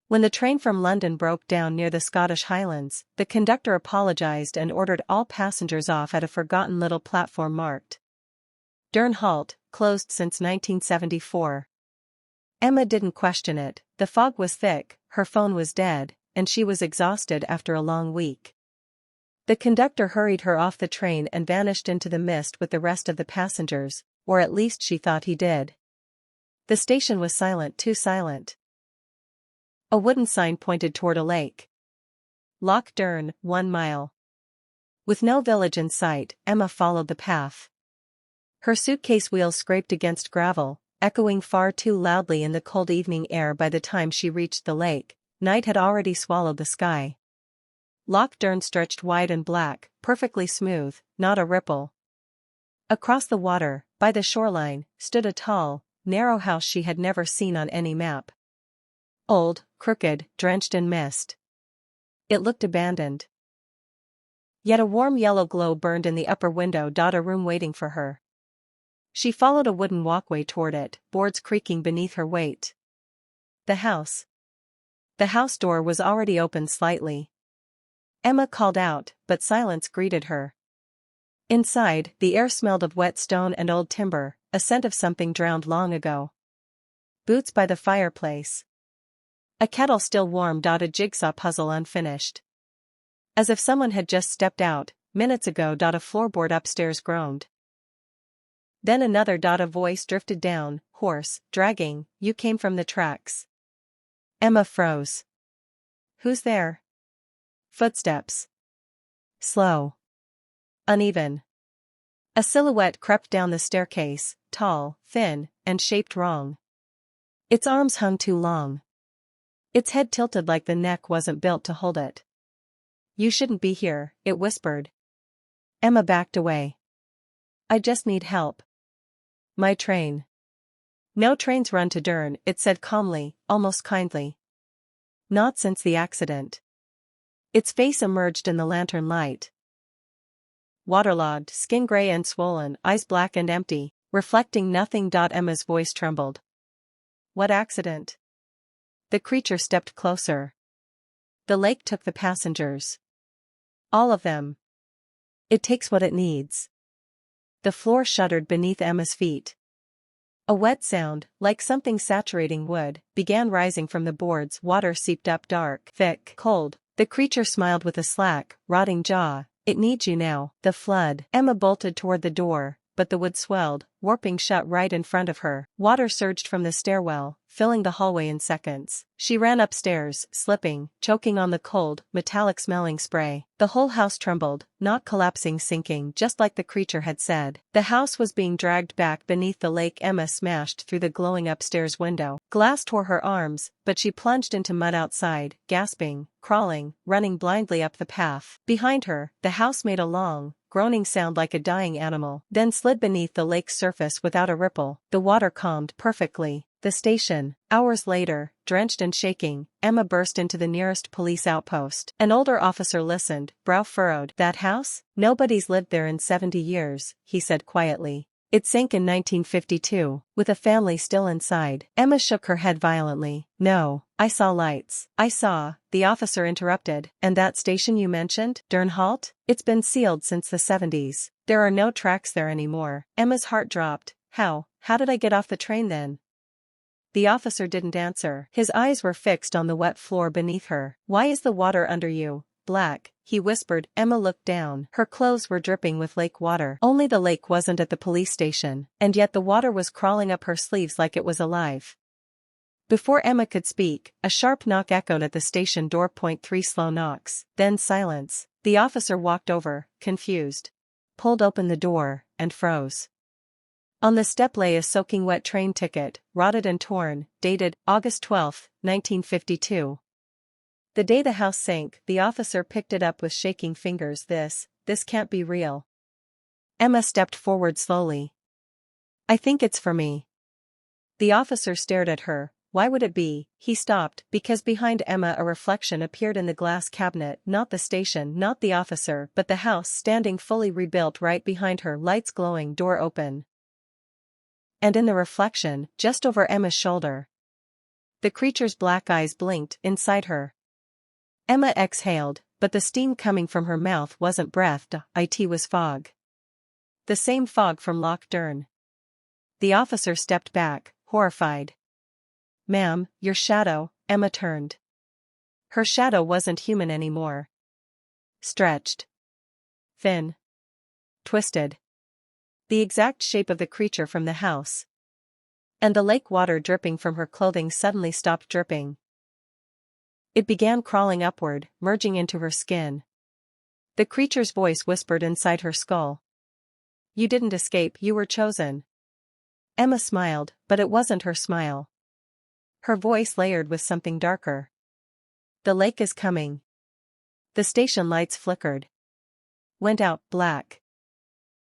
When the train from London broke down near the Scottish Highlands, the conductor apologised and ordered all passengers off at a forgotten little platform marked Durn Halt, closed since 1974. Emma didn't question it. The fog was thick, her phone was dead, and she was exhausted after a long week. The conductor hurried her off the train and vanished into the mist with the rest of the passengers, or at least she thought he did. The station was silent, too silent. A wooden sign pointed toward a lake. Loch Durn, 1 mile. With no village in sight, Emma followed the path. Her suitcase wheels scraped against gravel, echoing far too loudly in the cold evening air. By the time she reached the lake, night had already swallowed the sky. Loch Durn stretched wide and black, perfectly smooth, not a ripple. Across the water, by the shoreline, stood a tall, narrow house she had never seen on any map. Old, crooked, drenched in mist. It looked abandoned. Yet a warm yellow glow burned in the upper window. A room waiting for her. She followed a wooden walkway toward it, boards creaking beneath her weight. The house. The house door was already open slightly. Emma called out, but silence greeted her. Inside, the air smelled of wet stone and old timber, a scent of something drowned long ago. Boots by the fireplace. A kettle still warm. A jigsaw puzzle unfinished. As if someone had just stepped out, minutes ago. A floorboard upstairs groaned. Then another. A voice drifted down, hoarse, dragging, "You came from the tracks." Emma froze. "Who's there?" Footsteps. Slow. Uneven. A silhouette crept down the staircase, tall, thin, and shaped wrong. Its arms hung too long. Its head tilted like the neck wasn't built to hold it. "You shouldn't be here," it whispered. Emma backed away. "I just need help." "My train." "No trains run to Durn," it said calmly, almost kindly. "Not since the accident." Its face emerged in the lantern light. Waterlogged, skin gray and swollen, eyes black and empty, reflecting nothing. Emma's voice trembled. "What accident?" The creature stepped closer. "The lake took the passengers. All of them. It takes what it needs." The floor shuddered beneath Emma's feet. A wet sound, like something saturating wood, began rising from the boards. Water seeped up, dark, thick, cold. The creature smiled with a slack, rotting jaw. "It needs you now." The flood. Emma bolted toward the door, but the wood swelled, warping shut right in front of her. Water surged from the stairwell, filling the hallway in seconds. She ran upstairs, slipping, choking on the cold, metallic-smelling spray. The whole house trembled, not collapsing, sinking, just like the creature had said. The house was being dragged back beneath the lake. Emma smashed through the glowing upstairs window. Glass tore her arms, but she plunged into mud outside, gasping, crawling, running blindly up the path. Behind her, the house made a long, groaning sound like a dying animal, then slid beneath the lake's surface without a ripple. The water calmed perfectly. The station. Hours later, drenched and shaking, Emma burst into the nearest police outpost. An older officer listened, brow furrowed. "That house? Nobody's lived there in 70 years, he said quietly. "It sank in 1952, with a family still inside." Emma shook her head violently. "No, I saw lights." "I saw," the officer interrupted. "And that station you mentioned, Durn Halt? It's been sealed since the 70s. There are no tracks there anymore." Emma's heart dropped. How did I get off the train then?" The officer didn't answer. His eyes were fixed on the wet floor beneath her. "Why is the water under you black?" he whispered. Emma looked down. Her clothes were dripping with lake water. Only the lake wasn't at the police station, and yet the water was crawling up her sleeves like it was alive. Before Emma could speak, a sharp knock echoed at the station door. 3 slow knocks, then silence. The officer walked over, confused, pulled open the door, and froze. On the step lay a soaking wet train ticket, rotted and torn, dated August 12, 1952. The day the house sank. The officer picked it up with shaking fingers. This can't be real." Emma stepped forward slowly. "I think it's for me." The officer stared at her. "Why would it be?" He stopped, because behind Emma a reflection appeared in the glass cabinet. Not the station, not the officer, but the house standing fully rebuilt right behind her, lights glowing, door open. And in the reflection, just over Emma's shoulder, The creature's black eyes blinked inside her. Emma exhaled, but the steam coming from her mouth wasn't breath, it was fog. The same fog from Loch Durn. The officer stepped back, horrified. "Ma'am, your shadow," Emma turned. Her shadow wasn't human anymore. Stretched. Thin. Twisted. The exact shape of the creature from the house. And the lake water dripping from her clothing suddenly stopped dripping. It began crawling upward, merging into her skin. The creature's voice whispered inside her skull. "You didn't escape, you were chosen." Emma smiled, but it wasn't her smile. Her voice layered with something darker. "The lake is coming." The station lights flickered. Went out, black.